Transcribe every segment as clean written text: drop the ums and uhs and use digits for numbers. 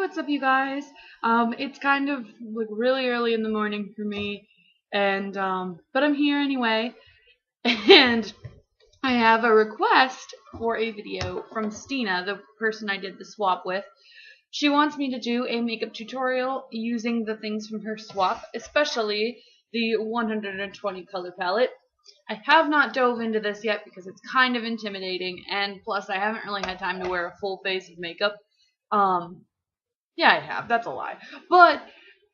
what's up, you guys? It's kind of like really early in the morning for me, and but I'm here anyway, and I have a request for a video from Stina, the person I did the swap with. She wants me to do a makeup tutorial using the things from her swap, especially the 120 color palette. I have not dove into this yet because it's kind of intimidating, and plus I haven't really had time to wear a full face of makeup. Um, yeah, I have. That's a lie. But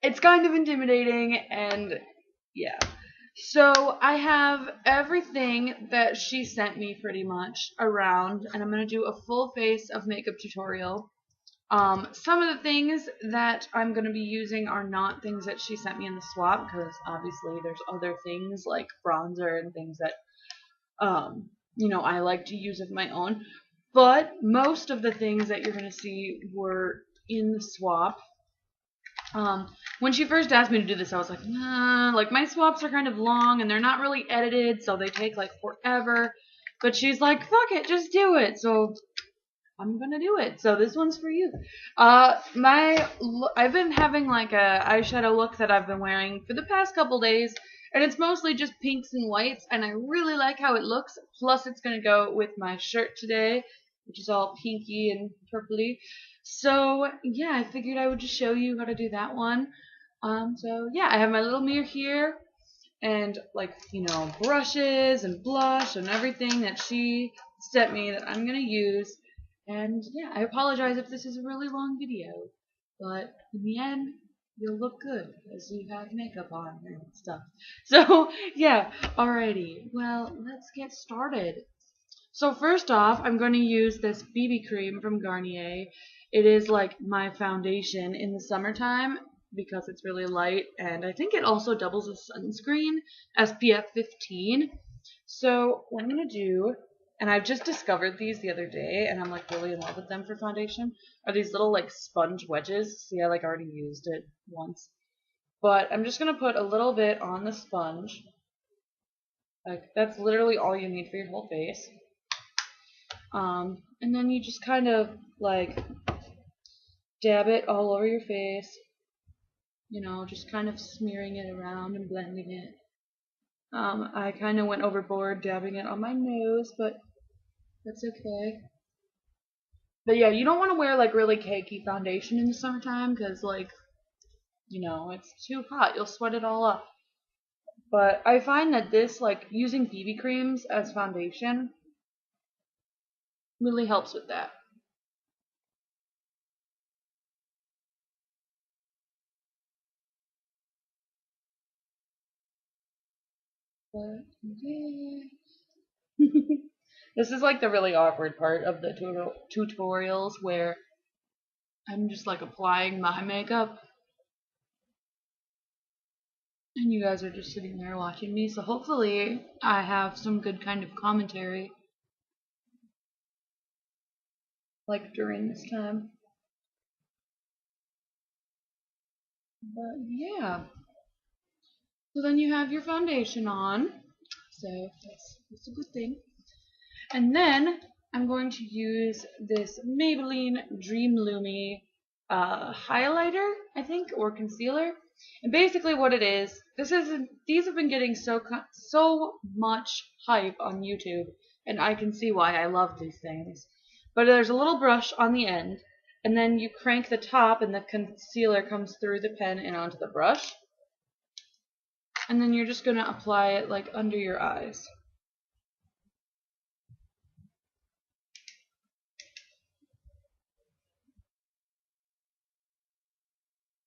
it's kind of intimidating, and yeah. So I have everything that she sent me pretty much around, and I'm going to do a full face of makeup tutorial. Some of the things that I'm going to be using are not things that she sent me in the swap, because obviously there's other things like bronzer and things that, I like to use of my own. But most of the things that you're going to see were in the swap. When she first asked me to do this, I was like, nah, like my swaps are kind of long and they're not really edited, so they take like forever. But she's like, fuck it, just do it. So I'm gonna do it. So this one's for you. I've been having like a eyeshadow look that I've been wearing for the past couple days, and it's mostly just pinks and whites, and I really like how it looks. Plus, it's gonna go with my shirt today, which is all pinky and purpley. So yeah, I figured I would just show you how to do that one. So yeah, I have my little mirror here, and like brushes and blush and everything that she sent me that I'm gonna use. And yeah, I apologize if this is a really long video, but in the end, you'll look good as you have makeup on and stuff. So yeah, alrighty. Well, let's get started. So first off, I'm going to use this BB cream from Garnier. It is like my foundation in the summertime because it's really light, and I think it also doubles as sunscreen, SPF 15. So what I'm going to do, and I've just discovered these the other day, and I'm like really in love with them for foundation, are these little like sponge wedges. See, I like already used it once. But I'm just going to put a little bit on the sponge. Like that's literally all you need for your whole face. And then you just kind of like dab it all over your face, just kind of smearing it around and blending it. I kind of went overboard dabbing it on my nose, but that's okay. But yeah, you don't want to wear like really cakey foundation in the summertime because it's too hot. You'll sweat it all off. But I find that this, like using BB creams as foundation, really helps with that. But yeah. This is like the really awkward part of the tutorials where I'm just like applying my makeup and you guys are just sitting there watching me. So hopefully I have some good kind of commentary like during this time. But yeah. So then you have your foundation on. So that's a good thing. And then I'm going to use this Maybelline Dream Lumi highlighter, I think, or concealer. And basically what it is, these have been getting so much hype on YouTube, and I can see why. I love these things. But there's a little brush on the end, and then you crank the top and the concealer comes through the pen and onto the brush. And then you're just going to apply it like under your eyes.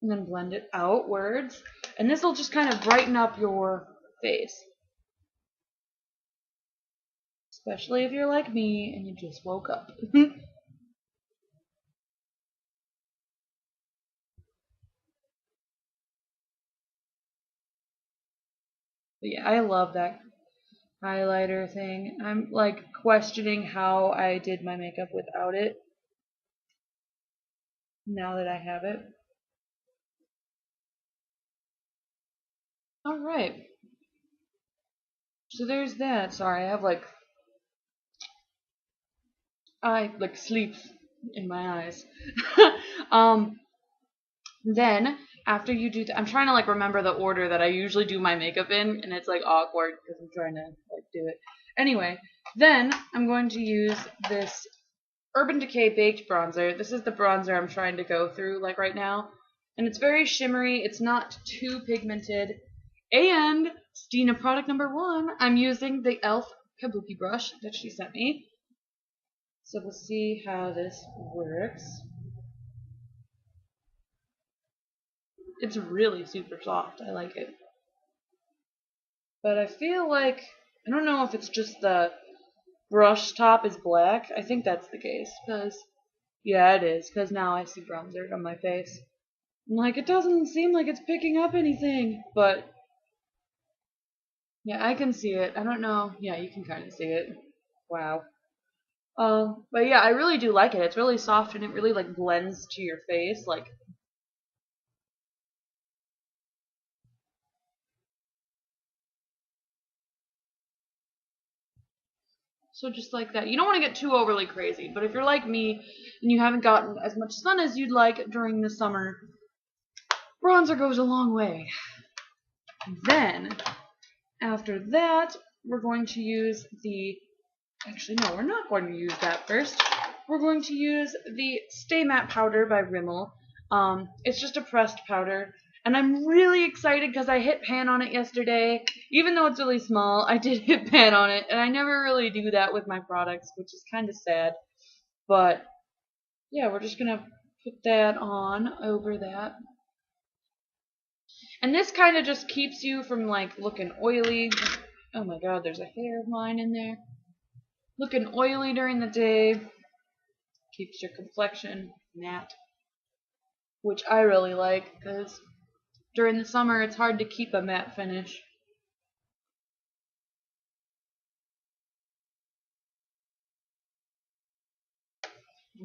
And then blend it outwards. And this will just kind of brighten up your face. Especially if you're like me and you just woke up. But yeah, I love that highlighter thing. I'm like questioning how I did my makeup without it. Now that I have it. Alright. So there's that. Sorry, I have like sleep in my eyes. Then, after you do that, I'm trying to like remember the order that I usually do my makeup in, and it's like awkward because I'm trying to like do it. Anyway, then I'm going to use this Urban Decay Baked Bronzer. This is the bronzer I'm trying to go through like right now. And it's very shimmery. It's not too pigmented. And Stina product number 1, I'm using the e.l.f. Kabuki Brush that she sent me. So we'll see how this works. It's really super soft. I like it. But I feel like, I don't know if it's just the brush top is black. I think that's the case. Because, yeah, it is. Because now I see bronzer on my face. I'm like, it doesn't seem like it's picking up anything. But, yeah, I can see it. I don't know. Yeah, you can kind of see it. Wow. But yeah, I really do like it. It's really soft and it really like blends to your face. Like, so just like that. You don't want to get too overly crazy, but if you're like me and you haven't gotten as much sun as you'd like during the summer, bronzer goes a long way. Then, after that, we're going to use the, actually no, we're not going to use that first. We're going to use the Stay Matte Powder by Rimmel. It's just a pressed powder. And I'm really excited because I hit pan on it yesterday. Even though it's really small, I did hit pan on it. And I never really do that with my products, which is kind of sad. But, yeah, we're just going to put that on over that. And this kind of just keeps you from, like, looking oily. Oh my god, there's a hair of mine in there. Looking oily during the day. Keeps your complexion matte. Which I really like, because during the summer, it's hard to keep a matte finish.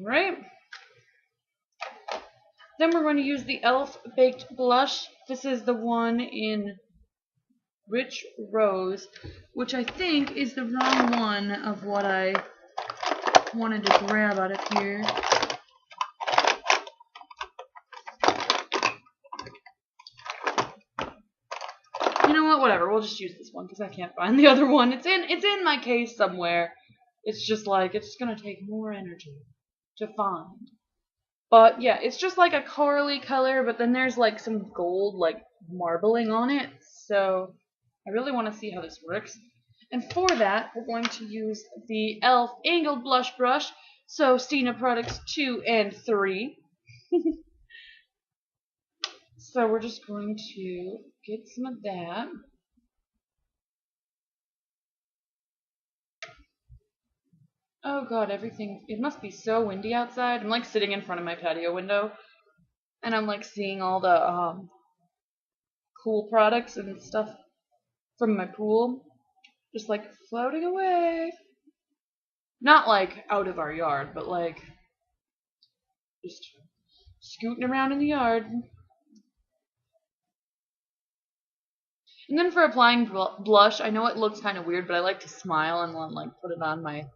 Right? Then we're going to use the e.l.f. Baked Blush. This is the one in Rich Rose, which I think is the wrong one of what I wanted to grab out of here. You know what? Whatever. We'll just use this one because I can't find the other one. It's in my case somewhere. It's just like it's gonna take more energy to find. But yeah, it's just like a corally color, but then there's like some gold like marbling on it. So I really want to see how this works. And for that, we're going to use the e.l.f. Angled Blush Brush. So Stina products 2 and 3. So we're just going to get some of that. Oh god, everything, it must be so windy outside. I'm like sitting in front of my patio window and I'm like seeing all the cool products and stuff from my pool just like floating away. Not like out of our yard, but like just scooting around in the yard. And then for applying blush, I know it looks kind of weird, but I like to smile and then like put it on my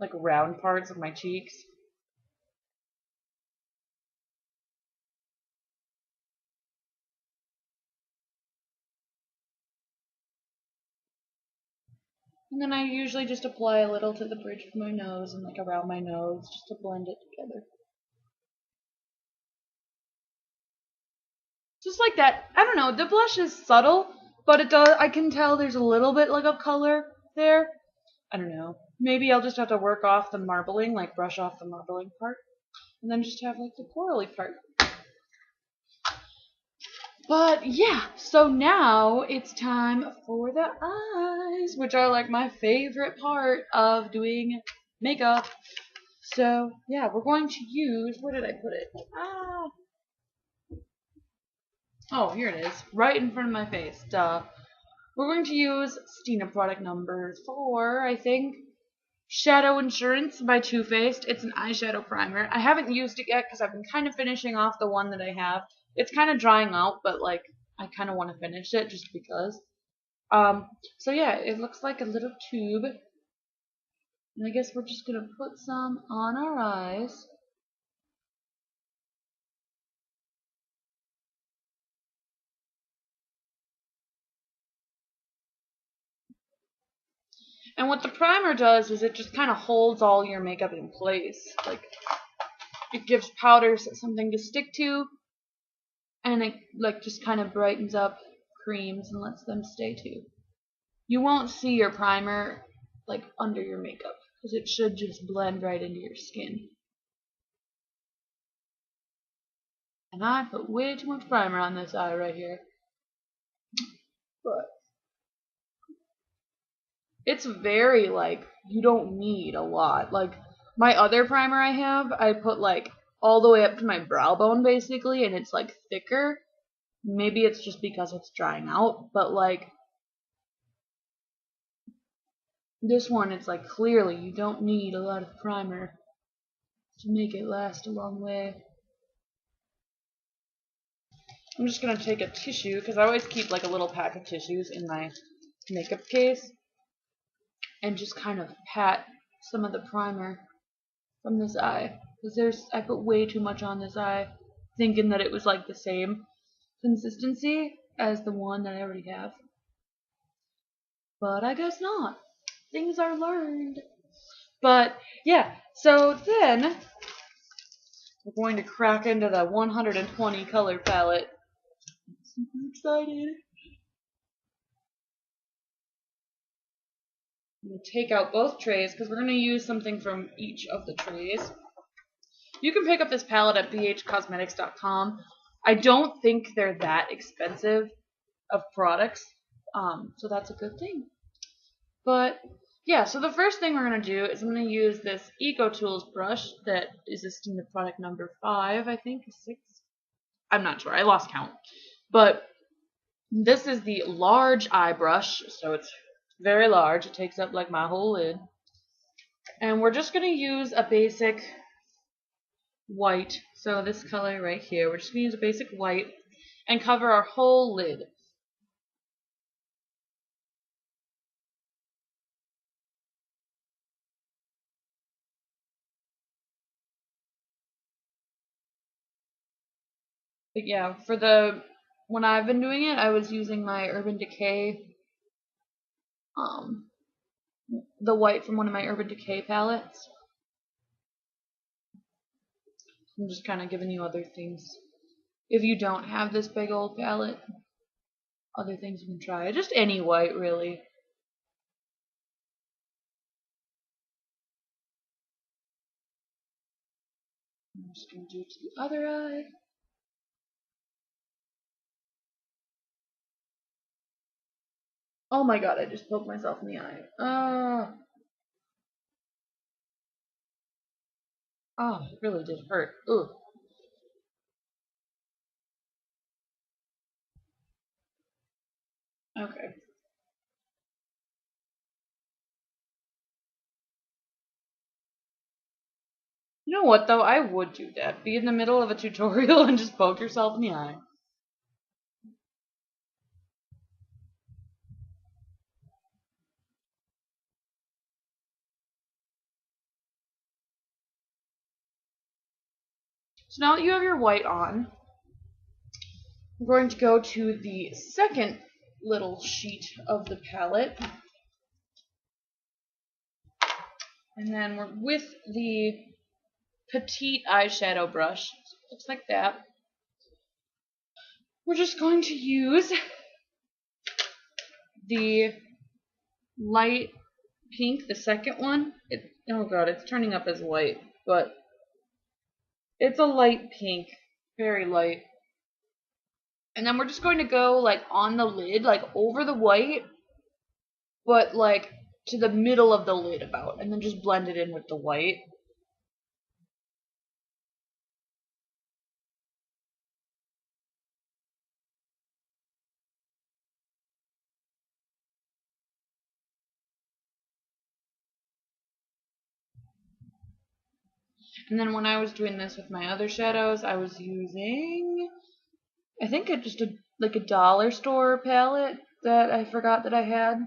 like round parts of my cheeks. And then I usually just apply a little to the bridge of my nose and like around my nose just to blend it together. Just like that. I don't know, the blush is subtle, but it does, I can tell there's a little bit like of color there. I don't know. Maybe I'll just have to work off the marbling, like brush off the marbling part, and then just have like the corally part. But yeah, so now it's time for the eyes, which are like my favorite part of doing makeup. So yeah, we're going to use, where did I put it? Oh, here it is, right in front of my face, duh. We're going to use Stina product number 4, I think. Shadow Insurance by Too Faced. It's an eyeshadow primer. I haven't used it yet because I've been kind of finishing off the one that I have. It's kind of drying out, but like I kind of want to finish it just because. So yeah, it looks like a little tube. And I guess we're just gonna put some on our eyes. And what the primer does is it just kind of holds all your makeup in place. Like, it gives powders something to stick to, and it like just kind of brightens up creams and lets them stay too. You won't see your primer like under your makeup because it should just blend right into your skin. And I put way too much primer on this eye right here. But it's very, like, you don't need a lot. Like, my other primer I have, I put, like, all the way up to my brow bone, basically, and it's, like, thicker. Maybe it's just because it's drying out, but, like, this one, it's, like, clearly you don't need a lot of primer to make it last a long way. I'm just going to take a tissue, because I always keep, like, a little pack of tissues in my makeup case, and just kind of pat some of the primer from this eye. Because I put way too much on this eye, thinking that it was like the same consistency as the one that I already have. But I guess not. Things are learned. But yeah, so then we're going to crack into the 120 color palette. I'm super excited. I'm going to take out both trays because we're going to use something from each of the trays. You can pick up this palette at bhcosmetics.com. I don't think they're that expensive of products, so that's a good thing. But yeah, so the first thing we're going to do is I'm going to use this Eco Tools brush that is a Stina product number 5, I think, 6. I'm not sure, I lost count. But this is the large eye brush, so it's very large. It takes up like my whole lid. And we're just going to use a basic white, so this color right here, we're just going to use a basic white and cover our whole lid. But yeah, when I've been doing it, I was using my Urban Decay, the white from one of my Urban Decay palettes. I'm just kind of giving you other things. If you don't have this big old palette, other things you can try. Just any white, really. I'm just going to do it to the other eye. Oh my god, I just poked myself in the eye. Oh, it really did hurt. Ugh. Okay. You know what, though? I would do that. Be in the middle of a tutorial and just poke yourself in the eye. So now that you have your white on, we're going to go to the second little sheet of the palette. And then we're with the petite eyeshadow brush. So it looks like that. We're just going to use the light pink, the second one. Oh god, it's turning up as white, but it's a light pink, very light. And then we're just going to go like on the lid, like over the white, but like to the middle of the lid about, and then just blend it in with the white. And then when I was doing this with my other shadows, I was using, I think just like a dollar store palette that I forgot that I had.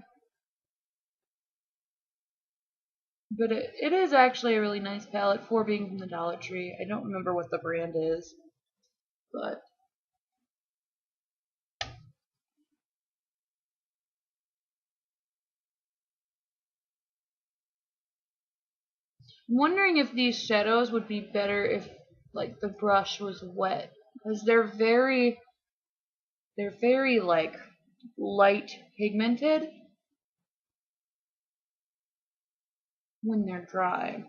But it is actually a really nice palette for being from the Dollar Tree. I don't remember what the brand is, but I'm wondering if these shadows would be better if like the brush was wet, because they're very like light pigmented when they're dry.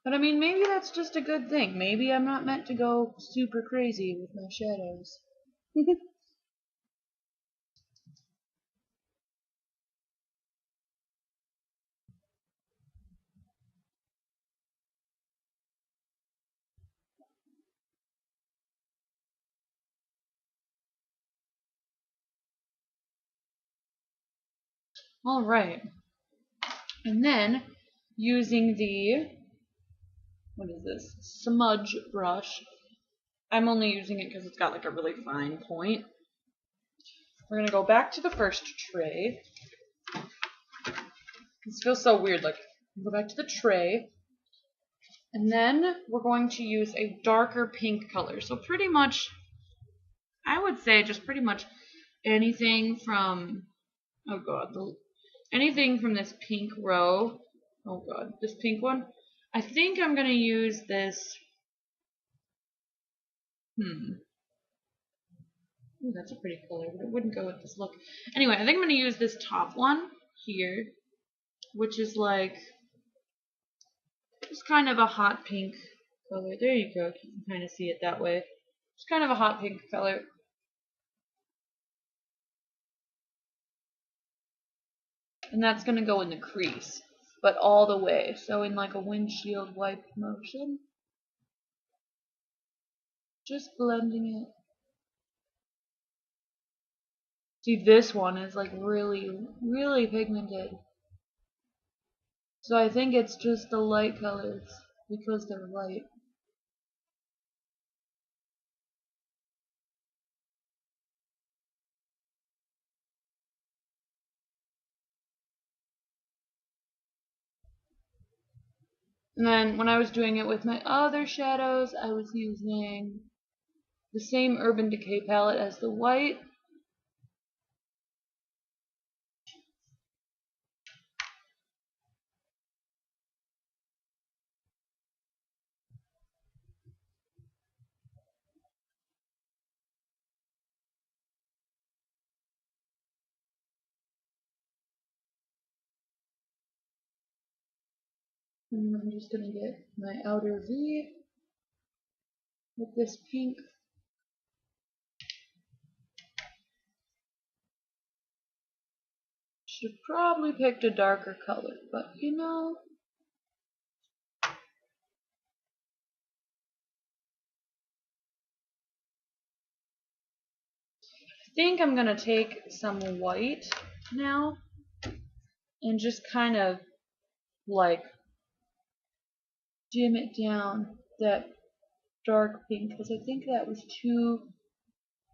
But I mean, maybe that's just a good thing. Maybe I'm not meant to go super crazy with my shadows. Alright. And then, using the, what is this? Smudge brush. I'm only using it because it's got like a really fine point. We're going to go back to the first tray. This feels so weird. Like, go back to the tray. And then we're going to use a darker pink color. So pretty much, I would say just pretty much anything from, oh god, anything from this pink row. Oh god, this pink one. I think I'm going to use this, Ooh, that's a pretty color, but it wouldn't go with this look. Anyway, I think I'm going to use this top one here, which is like, it's kind of a hot pink color. There you go, you can kind of see it that way. It's kind of a hot pink color. And that's going to go in the crease, but all the way. So in like a windshield wipe motion. Just blending it. See, this one is like really, really pigmented. So I think it's just the light colors because they're light. And then when I was doing it with my other shadows, I was using the same Urban Decay palette as the white. And I'm just going to get my outer V with this pink. Should have probably picked a darker color, but you know. I think I'm going to take some white now and just kind of like dim it down, that dark pink, because I think that was too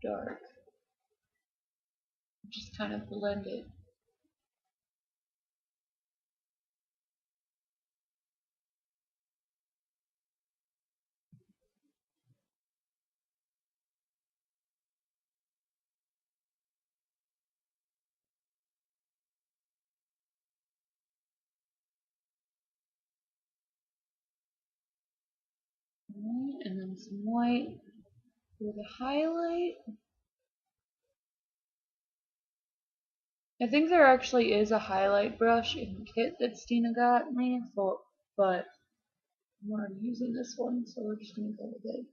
dark. Just kind of blend it. Right, and then some white for the highlight. I think there actually is a highlight brush in the kit that Stina got me, but I'm already using this one, so we're just going to go with it.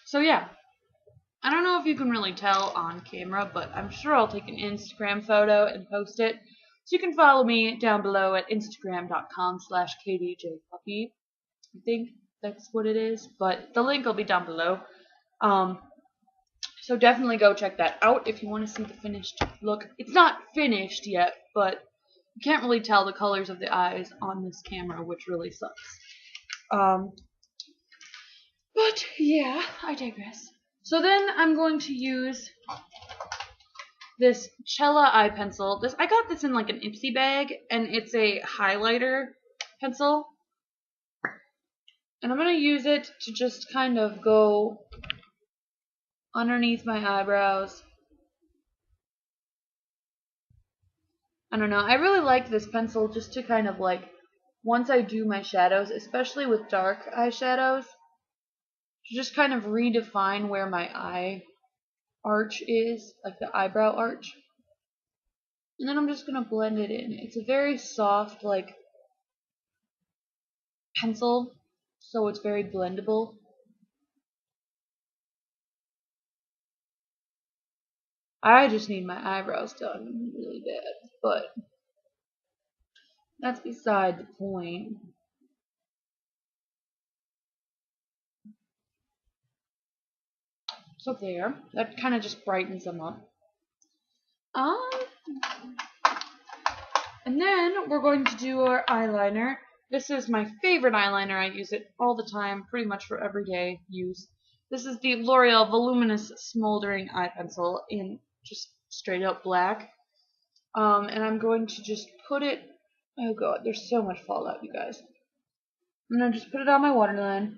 So yeah, I don't know if you can really tell on camera, but I'm sure I'll take an Instagram photo and post it. So you can follow me down below at instagram.com/kdjpuppy. I think that's what it is, but the link will be down below. So So definitely go check that out if you want to see the finished look. It's not finished yet, but you can't really tell the colors of the eyes on this camera, which really sucks. But yeah, I digress. So then I'm going to use this Cella eye pencil. I got this in like an Ipsy bag, and it's a highlighter pencil. And I'm going to use it to just kind of go underneath my eyebrows. I don't know. I really like this pencil just to kind of like, once I do my shadows, especially with dark eyeshadows, to just kind of redefine where my eye arch is, like the eyebrow arch. And then I'm just going to blend it in. It's a very soft, like, pencil, so it's very blendable. I just need my eyebrows done really bad, but that's beside the point. So there, that kind of just brightens them up. And then we're going to do our eyeliner. This is my favorite eyeliner. I use it all the time, pretty much for everyday use. This is the L'Oreal Voluminous Smoldering Eye Pencil in just straight up black. And I'm going to just put it, oh god, there's so much fallout, you guys. I'm going to just put it on my waterline.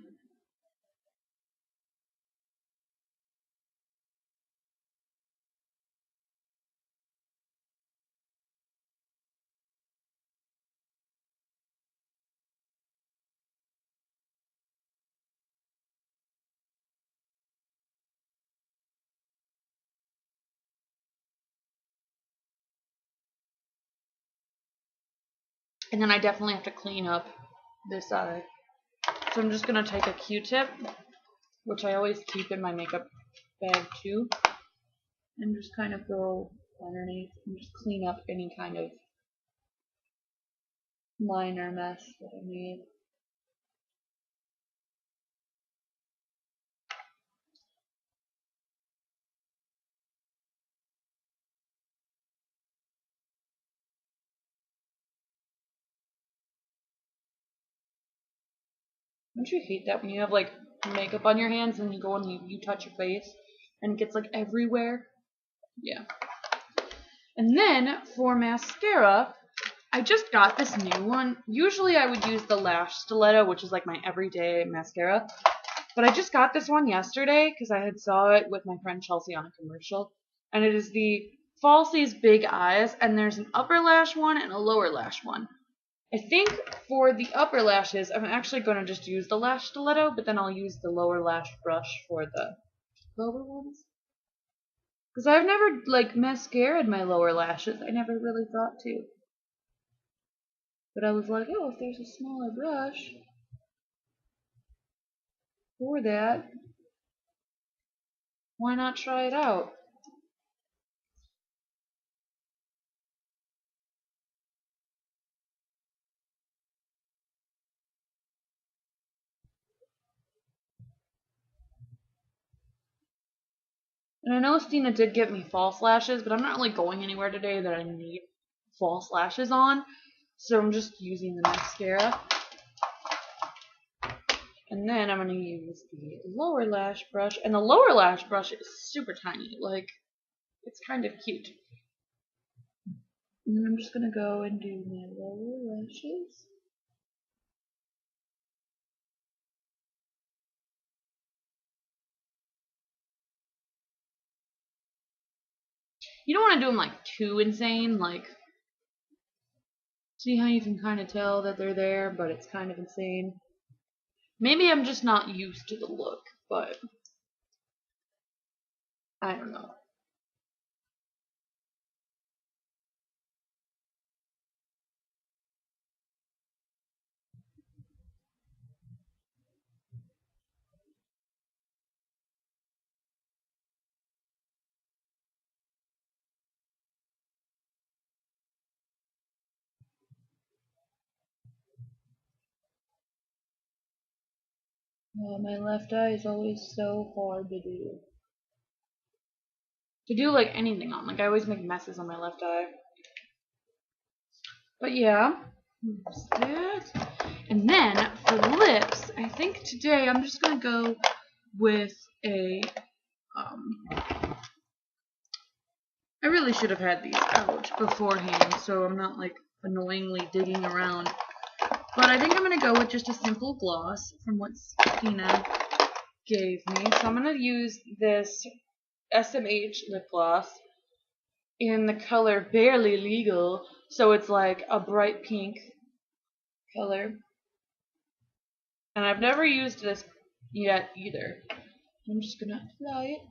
And then I definitely have to clean up this eye. So I'm just going to take a Q-tip, which I always keep in my makeup bag too, and just kind of go underneath and just clean up any kind of minor mess that I made. Don't you hate that when you have like makeup on your hands and you go and you touch your face and it gets like everywhere? Yeah. And then for mascara, I just got this new one. Usually I would use the Lash Stiletto, which is like my everyday mascara. But I just got this one yesterday because I had saw it with my friend Chelsea on a commercial. And it is the Falsies Big Eyes, and there's an upper lash one and a lower lash one. I think for the upper lashes, I'm actually going to just use the Lash Stiletto, but then I'll use the lower lash brush for the lower ones. Because I've never, like, mascaraed my lower lashes. I never really thought to. But I was like, oh, if there's a smaller brush for that, why not try it out? And I know Stina did get me false lashes, but I'm not really going anywhere today that I need false lashes on. So I'm just using the mascara. And then I'm going to use the lower lash brush. And the lower lash brush is super tiny. Like, it's kind of cute. And then I'm just going to go and do my lower lashes. You don't want to do them like too insane. Like, see how you can kind of tell that they're there, but it's kind of insane. Maybe I'm just not used to the look, but I don't know. My left eye is always so hard to do. to do like anything on. Like I always make messes on my left eye. But yeah, that's that. And then for lips, I think today I'm just gonna go with a I really should have had these out beforehand, so I'm not like annoyingly digging around. But I think I'm gonna go with just a simple gloss from what Stina gave me. So I'm gonna use this SMH lip gloss in the color Barely Legal, so it's like a bright pink color. And I've never used this yet either. I'm just gonna apply it.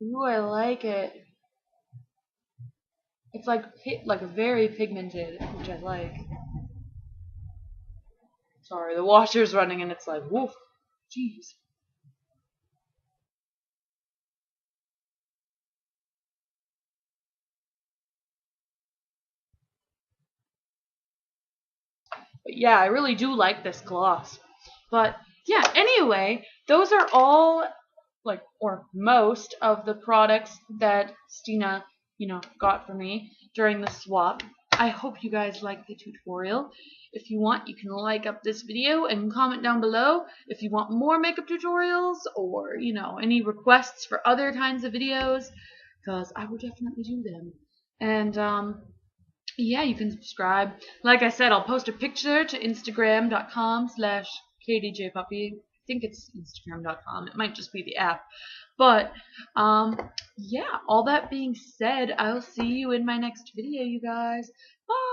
Ooh, I like it. It's like very pigmented, which I like. Sorry, the washer's running and it's like, woof, jeez. But yeah, I really do like this gloss. But yeah, anyway, those are all or most of the products that Stina, got for me during the swap. I hope you guys liked the tutorial. If you want, you can like up this video and comment down below if you want more makeup tutorials or, any requests for other kinds of videos, because I will definitely do them. And, yeah, you can subscribe. Like I said, I'll post a picture to Instagram.com/KDJPuppy. I think it's Instagram.com. It might just be the app. But, yeah, all that being said, I'll see you in my next video, you guys. Bye!